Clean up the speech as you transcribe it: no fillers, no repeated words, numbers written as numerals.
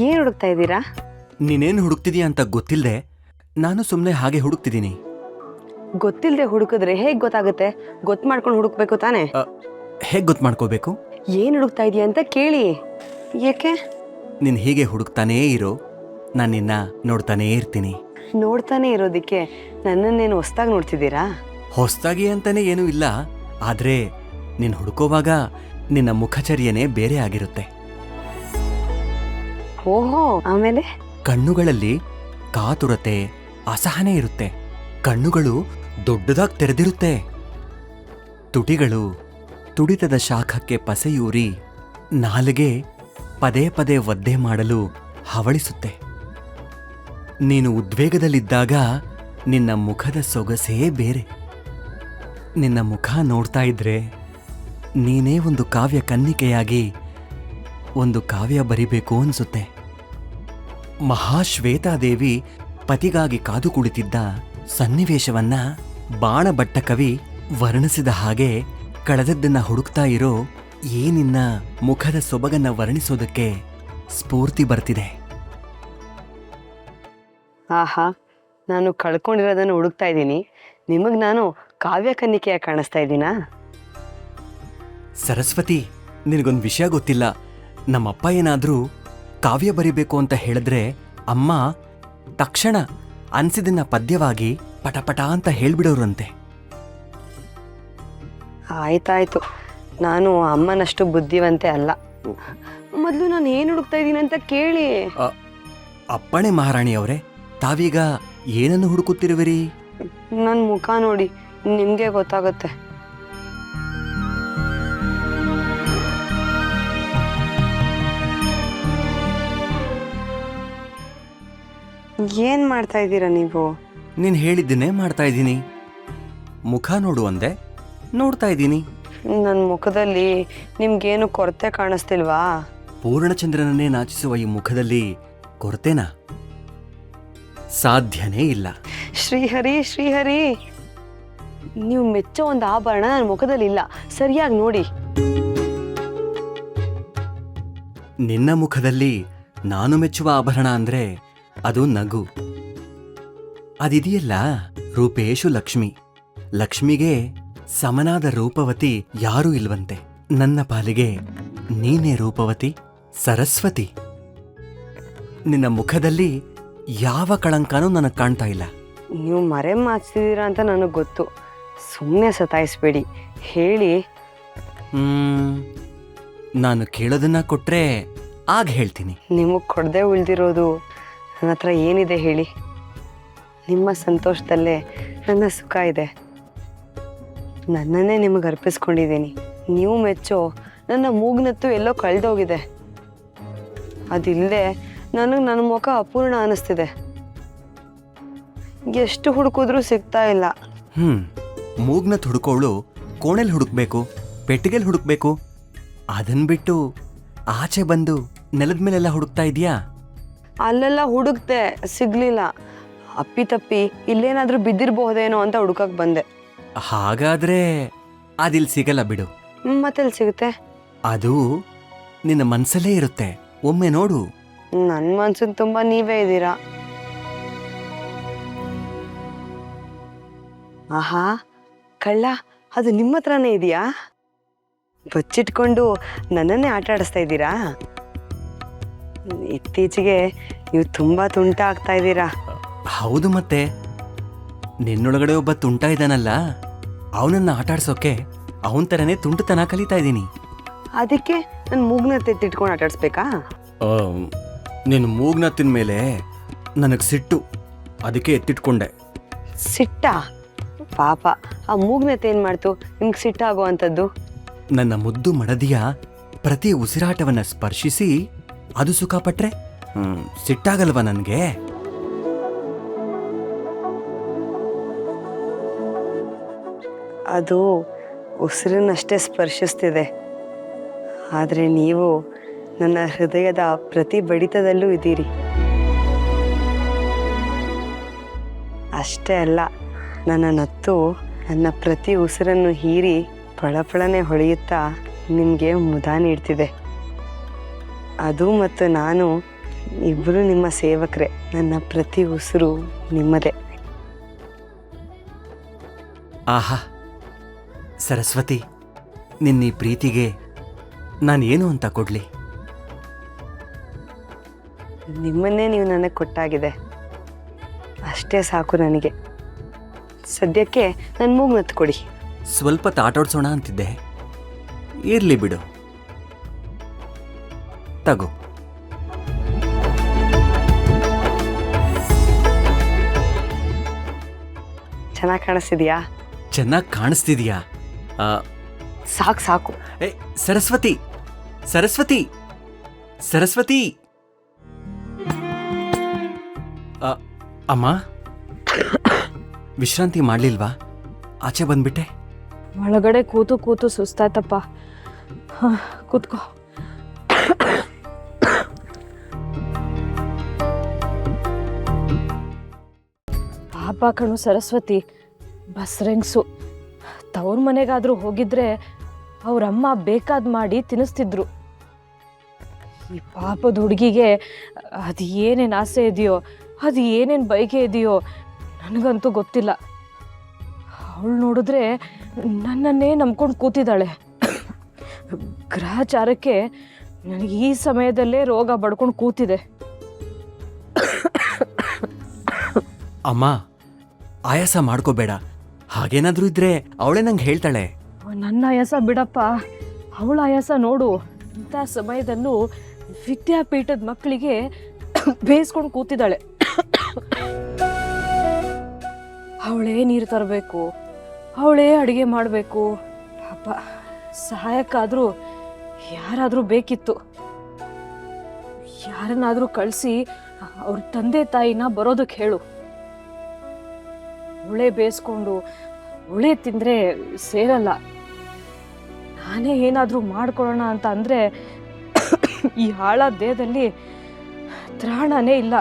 ಏನು ಹುಡುಕ್ತಾ ಇದ್ದೀರಾ? ನೀನೇನು ಹುಡುಕ್ತಿದೀಯ ಅಂತ ಗೊತ್ತಿಲ್ಲದೆ ನಾನು ಸುಮ್ಮನೆ ಹಾಗೆ ಹುಡುಕ್ತಿದ್ದೀನಿ. ಗೊತ್ತಿಲ್ಲದೆ ಹುಡುಕಿದ್ರೆ ಹೇಗೆ ಗೊತ್ತಾಗುತ್ತೆ? ಗೊತ್ತು ಮಾಡ್ಕೊಂಡು ಹುಡುಕ್ಬೇಕು ತಾನೇ. ಹೇಗೆ ಗೊತ್ತು ಮಾಡ್ಕೋಬೇಕು? ಏನು ಹುಡುಕ್ತಾ ಇದೀಯ ಅಂತ ಕೇಳಿ. ಯಾಕೆ? ನೀನು ಹೀಗೆ ಹುಡುಕ್ತಾನೇ ಇರೋ, ನಾನು ನಿನ್ನ ನೋಡ್ತಾನೇ ಇರ್ತೀನಿ. ನೋಡ್ತಾನೆ ಇರೋದಕ್ಕೆ ನನ್ನನ್ನೇನು ಹೊಸ್ದಾಗಿ ನೋಡ್ತಿದ್ದೀರಾ? ಹೊಸ್ದಾಗಿ ಅಂತಾನೆ ಏನೂ ಇಲ್ಲ, ಆದರೆ ನೀನು ಹುಡುಕೋವಾಗ ನಿನ್ನ ಮುಖಚರ್ಯನೇ ಬೇರೆ ಆಗಿರುತ್ತೆ. ಓಹೋ, ಆಮೇಲೆ? ಕಣ್ಣುಗಳಲ್ಲಿ ಕಾತುರತೆ, ಅಸಹನೆ ಇರುತ್ತೆ. ಕಣ್ಣುಗಳು ದೊಡ್ಡದಾಗಿ ತೆರೆದಿರುತ್ತೆ. ತುಟಿಗಳು ತುಡಿತದ ಶಾಖಕ್ಕೆ ಪಸೆಯೂರಿ ನಾಲಿಗೆ ಪದೇ ಪದೇ ಒದ್ದೆ ಮಾಡಲು ಹವಳಿಸುತ್ತೆ. ನೀನು ಉದ್ವೇಗದಲ್ಲಿದ್ದಾಗ ನಿನ್ನ ಮುಖದ ಸೊಗಸೇ ಬೇರೆ. ನಿನ್ನ ಮುಖ ನೋಡ್ತಾ ಇದ್ರೆ ನೀನೇ ಒಂದು ಕಾವ್ಯ ಕನ್ನಿಕೆಯಾಗಿ ಒಂದು ಕಾವ್ಯ ಬರಿಬೇಕು ಅನ್ಸುತ್ತೆ. ಮಹಾಶ್ವೇತಾದೇವಿ ಪತಿಗಾಗಿ ಕಾದು ಕುಳಿತಿದ್ದ ಸನ್ನಿವೇಶವನ್ನ ಬಾಣಭಟ್ಟ ಕವಿ ವರ್ಣಿಸಿದ ಹಾಗೆ ಕಳೆದದ್ದನ್ನ ಹುಡುಕ್ತಾ ಇರೋ ಈ ನಿನ್ನ ಮುಖದ ಸೊಬಗನ್ನ ವರ್ಣಿಸೋದಕ್ಕೆ ಸ್ಫೂರ್ತಿ ಬರ್ತಿದೆ. ಆಹಾ, ನಾನು ಕಳ್ಕೊಂಡಿರೋದನ್ನು ಹುಡುಕ್ತಾ ಇದ್ದೀನಿ. ನಿಮಗೆ ನಾನು ಕಾವ್ಯ ಕನ್ನಿಕೆಯಾಗಿ ಕಾಣಿಸ್ತಾ ಇದ್ದೀನಾ? ಸರಸ್ವತಿ, ನಿನಗೊಂದು ವಿಷಯ ಗೊತ್ತಿಲ್ಲ. ನಮ್ಮಪ್ಪ ಏನಾದ್ರೂ ಕಾವ್ಯ ಬರಿಬೇಕು ಅಂತ ಹೇಳಿದ್ರೆ ಅಮ್ಮ ತಕ್ಷಣ ಅನ್ಸಿದನ್ನ ಪದ್ಯವಾಗಿ ಪಟಪಟ ಅಂತ ಹೇಳ್ಬಿಡೋರಂತೆ. ಆಯ್ತಾಯ್ತು, ನಾನು ಅಮ್ಮನಷ್ಟು ಬುದ್ಧಿವಂತೆ ಅಲ್ಲ. ಮೊದಲು ನಾನು ಏನು ಹುಡುಕ್ತಾ ಇದ್ದೀನಿ ಅಂತ ಕೇಳಿ. ಅಪ್ಪಣೆ ಮಹಾರಾಣಿ ಅವರೇ, ತಾವೀಗ ಏನನ್ನು ಹುಡುಕುತ್ತಿರುವಿರಿ? ನನ್ನ ಮುಖ ನೋಡಿ, ನಿಮಗೆ ಗೊತ್ತಾಗುತ್ತೆ. ಏನ್ ಮಾಡ್ತಾ ಇದ್ದೀರಾ ನೀವು? ನೀನು ಹೇಳಿದ್ದನ್ನೇ ಮಾಡ್ತಾ ಇದ್ದೀನಿ. ಮುಖ ನೋಡು ಅಂದೆ, ನೋಡ್ತಾ ಇದ್ದೀನಿ. ನನ್ನ ಮುಖದಲ್ಲಿ ನಿಮ್ಗೇನು ಕೊರತೆ ಕಾಣಿಸ್ತಿಲ್ವಾ? ಪೂರ್ಣಚಂದ್ರನನ್ನೇ ನಾಚಿಸುವ ಈ ಮುಖದಲ್ಲಿ ಕೊರತೆನಾ? ಸಾಧ್ಯನೇ ಇಲ್ಲ. ಶ್ರೀಹರಿ, ಶ್ರೀಹರಿ, ನೀವು ಮೆಚ್ಚೋ ಒಂದು ಆಭರಣ ನನ್ನ ಮುಖದಲ್ಲಿ ಇಲ್ಲ. ಸರಿಯಾಗಿ ನೋಡಿ. ನಿನ್ನ ಮುಖದಲ್ಲಿ ನಾನು ಮೆಚ್ಚುವ ಆಭರಣ ಅಂದ್ರೆ ಅದು ನಗು. ಅದಿದೆಯಲ್ಲ, ರೂಪೇಶು ಲಕ್ಷ್ಮಿ. ಲಕ್ಷ್ಮಿಗೆ ಸಮನಾದ ರೂಪವತಿ ಯಾರೂ ಇಲ್ವಂತೆ. ನನ್ನ ಪಾಲಿಗೆ ನೀನೇ ರೂಪವತಿ, ಸರಸ್ವತಿ. ನಿನ್ನ ಮುಖದಲ್ಲಿ ಯಾವ ಕಳಂಕನೂ ನನಗೆ ಕಾಣ್ತಾ ಇಲ್ಲ. ನೀವು ಮರೆ ಮಾಚ್ತಿದ್ದೀರಾ ಅಂತ ನನಗೆ ಗೊತ್ತು. ಸುಮ್ಮನೆ ಸತಾಯಿಸ್ಬೇಡಿ, ಹೇಳಿ. ನಾನು ಕೇಳೋದನ್ನ ಕೊಟ್ರೆ ಆಗ ಹೇಳ್ತೀನಿ. ನಿಮಗೆ ಕೊಡದೆ ಉಳಿದಿರೋದು ನನ್ನ ಹತ್ರ ಏನಿದೆ ಹೇಳಿ? ನಿಮ್ಮ ಸಂತೋಷದಲ್ಲೇ ನನ್ನ ಸುಖ ಇದೆ. ನನ್ನನ್ನೇ ನಿಮಗೆ ಅರ್ಪಿಸ್ಕೊಂಡಿದ್ದೀನಿ. ನೀವು ಮೆಚ್ಚೋ ನನ್ನ ಮೂಗ್ನತ್ತು ಎಲ್ಲೋ ಕಳೆದೋಗಿದೆ. ಅದಿಲ್ಲದೆ ನನಗೆ ನನ್ನ ಮುಖ ಅಪೂರ್ಣ ಅನ್ನಿಸ್ತಿದೆ. ಎಷ್ಟು ಹುಡುಕಿದ್ರೂ ಸಿಗ್ತಾ ಇಲ್ಲ. ಮೂಗ್ನತ್ ಹುಡುಕೋಳು ಕೋಣೆಲ್ ಹುಡುಕ್ಬೇಕು, ಪೆಟ್ಟಿಗೆಲ್ ಹುಡುಕ್ಬೇಕು. ಅದನ್ ಬಿಟ್ಟು ಆಚೆ ಬಂದು ನೆಲದ ಮೇಲೆಲ್ಲ ಹುಡುಕ್ತಾ ಇದೀಯಾ? ಅಲ್ಲೆಲ್ಲ ಹುಡುಕ್ತೆ, ಸಿಗ್ಲಿಲ್ಲ. ಅಪ್ಪಿತಪ್ಪಿ ಇಲ್ಲೇನಾದ್ರೂ ಬಿದ್ದಿರಬಹುದೇನೋ ಅಂತ ಹುಡುಕಕ್ ಬಂದೆ. ಹಾಗಾದ್ರೆ ಅದಿಲ್ ಸಿಗಲ್ಲ ಬಿಡು. ಮತ್ತೆಲ್ಲಿ ಸಿಗುತ್ತೆ? ಅದು ನಿನ್ನ ಮನ್ಸಲ್ಲೇ ಇರುತ್ತೆ, ಒಮ್ಮೆ ನೋಡು. ನನ್ನ ಮನ್ಸಿನ ತುಂಬಾ ನೀವೇ ಇದ್ದೀರಾ. ಆಹಾ, ಕಳ್ಳ, ಅದು ನಿಮ್ಮ ಹತ್ರನೇ ಇದೆಯಾ? ಬಚ್ಚಿಟ್ಕೊಂಡು ನನ್ನನ್ನೇ ಆಟ ಆಡಿಸ್ತಾ ಇದ್ದೀರಾ? ಇತ್ತೀಚೆಗೆ ನೀವು ತುಂಬಾ ತುಂಟ ಆಗ್ತಾ ಇದ್ದೀರಾ. ಹೌದು, ಮತ್ತೆ ನಿನ್ನೊಳಗಡೆ ಒಬ್ಬ ತುಂಟ ಇದ್ದಾನಲ್ಲ, ಅವನನ್ನ ಆಟಾಡ್ಸೋಕೆ ಅವನ ಥರನೇ ತುಂಟತನ ಕಲಿತಾ ಇದ್ದೀನಿ. ಅದಕ್ಕೆ ನನ್ನ ಮೂಗ್ನ ತೆತ್ತಿಟ್ಕೊಂಡು ಆಟಾಡಿಸ್ಬೇಕಾ? ನಿನ್ನ ಮೂಗ್ನತ್ತಿನ ಮೇಲೆ ನನಗೆ ಸಿಟ್ಟು, ಅದಕ್ಕೆ ಎತ್ತಿಟ್ಕೊಂಡೆ. ಸಿಟ್ಟ? ಪಾಪ, ಆ ಮೂಗ್ನತೆ ಏನ್ ಮಾಡ್ತು ನಿಮ್ಗೆ ಸಿಟ್ಟಾಗೋ ಅಂಥದ್ದು? ನನ್ನ ಮುದ್ದು ಮಡದಿಯ ಪ್ರತಿ ಉಸಿರಾಟವನ್ನ ಸ್ಪರ್ಶಿಸಿ ಅದು ಸುಖ ಪಟ್ರೆ ಸಿಟ್ಟಾಗಲ್ವ ನನಗೆ? ಅದು ಉಸಿರನ್ನಷ್ಟೇ ಸ್ಪರ್ಶಿಸ್ತಿದೆ. ಆದರೆ ನೀವು ನನ್ನ ಹೃದಯದ ಪ್ರತಿ ಬಡಿತದಲ್ಲೂ ಇದ್ದೀರಿ. ಅಷ್ಟೇ ಅಲ್ಲ, ನನ್ನ ನತ್ತು ನನ್ನ ಪ್ರತಿ ಉಸಿರನ್ನು ಹೀರಿ ಫಳಫಳನೆ ಹೊಳೆಯುತ್ತಾ ನಿಮಗೆ ಮುದ ನೀಡ್ತಿದೆ. ಅದು ಮತ್ತು ನಾನು ಇಬ್ಬರು ನಿಮ್ಮ ಸೇವಕರೇ. ನನ್ನ ಪ್ರತಿ ಉಸಿರು ನಿಮ್ಮದೇ. ಆಹಾ ಸರಸ್ವತಿ, ನಿನ್ನ ಈ ಪ್ರೀತಿಗೆ ನಾನೇನು ಅಂತ ಕೊಡ್ಲಿ? ನಿಮ್ಮನ್ನೇ ನೀವು ನನಗೆ ಕೊಟ್ಟಾಗಿದೆ, ಅಷ್ಟೇ ಸಾಕು ನನಗೆ. ಸದ್ಯಕ್ಕೆ ನನ್ನ ಮೂಗು ನತ್ತು ಕೊಡಿ. ಸ್ವಲ್ಪ ತಾಟಾಡ್ಸೋಣ ಅಂತಿದ್ದೆ, ಇರ್ಲಿ ಬಿಡು. ತಗೋ. ಚೆನ್ನಾಗಿ ಕಾಣಿಸ್ತಿದ್ಯಾ? ಚೆನ್ನಾಗಿ ಕಾಣಿಸ್ತಿದ್ಯಾ? ಸಾಕು ಸಾಕು. ಏ ಸರಸ್ವತಿ, ಸರಸ್ವತಿ, ಸರಸ್ವತಿ. ಅಮ್ಮ, ವಿಶ್ರಾಂತಿ ಮಾಡ್ಲಿಲ್ವಾ? ಆಚೆ ಬಂದ್ಬಿಟ್ಟೆ. ಒಳಗಡೆ ಕೂತು ಕೂತು ಸುಸ್ತಾಯ್ತಪ್ಪ. ಕೂತ್ಕೋ. ಪಾಪ ಕಣು ಸರಸ್ವತಿ, ಬಸ್ರೆಂಗ್ಸು. ತವ್ರ ಮನೆಗಾದ್ರೂ ಹೋಗಿದ್ರೆ ಅವ್ರಮ್ಮ ಬೇಕಾದ್ ಮಾಡಿ ತಿನ್ನಿಸ್ತಿದ್ರು. ಈ ಪಾಪದ ಹುಡುಗಿಗೆ ಅದು ಏನೇನು ಆಸೆ ಇದೆಯೋ, ಅದು ಏನೇನು ಬಯಕೆ ಇದೆಯೋ ನನಗಂತೂ ಗೊತ್ತಿಲ್ಲ. ಅವಳು ನೋಡಿದ್ರೆ ನನ್ನನ್ನೇ ನಂಬ್ಕೊಂಡು ಕೂತಿದ್ದಾಳೆ. ಗ್ರಹಚಾರಕ್ಕೆ ನನಗೆ ಈ ಸಮಯದಲ್ಲೇ ರೋಗ ಬಡ್ಕೊಂಡು ಕೂತಿದೆ. ಅಮ್ಮ, ಆಯಾಸ ಮಾಡ್ಕೋಬೇಡ. ಹಾಗೇನಾದ್ರೂ ಇದ್ರೆ ಅವಳೇ ನಂಗೆ ಹೇಳ್ತಾಳೆ. ನನ್ನ ಆಯಾಸ ಬಿಡಪ್ಪ, ಅವಳ ಆಯಾಸ ನೋಡು. ಇಂಥ ಸಮಯದಲ್ಲೂ ವಿದ್ಯಾಪೀಠದ ಮಕ್ಕಳಿಗೆ ಬೇಯಿಸ್ಕೊಂಡು ಕೂತಿದ್ದಾಳೆ. ಅವಳೇ ನೀರು ತರಬೇಕು, ಅವಳೇ ಅಡುಗೆ ಮಾಡಬೇಕು. ಪಾಪ, ಸಹಾಯಕ್ಕಾದರೂ ಯಾರಾದರೂ ಬೇಕಿತ್ತು. ಯಾರನ್ನಾದರೂ ಕಳಿಸಿ ಅವ್ರ ತಂದೆ ತಾಯಿನ ಬರೋದಕ್ಕೆ ಹೇಳು. ಅವಳೇ ಬೇಯಿಸ್ಕೊಂಡು ಅವಳೇ ತಿಂದರೆ ಸೇರಲ್ಲ. ನಾನೇ ಏನಾದರೂ ಮಾಡ್ಕೊಳ್ಳೋಣ ಅಂತ ಅಂದರೆ ಈ ಹಾಳಾದ ದೇಹದಲ್ಲಿ ತ್ರಾಣನೇ ಇಲ್ಲ.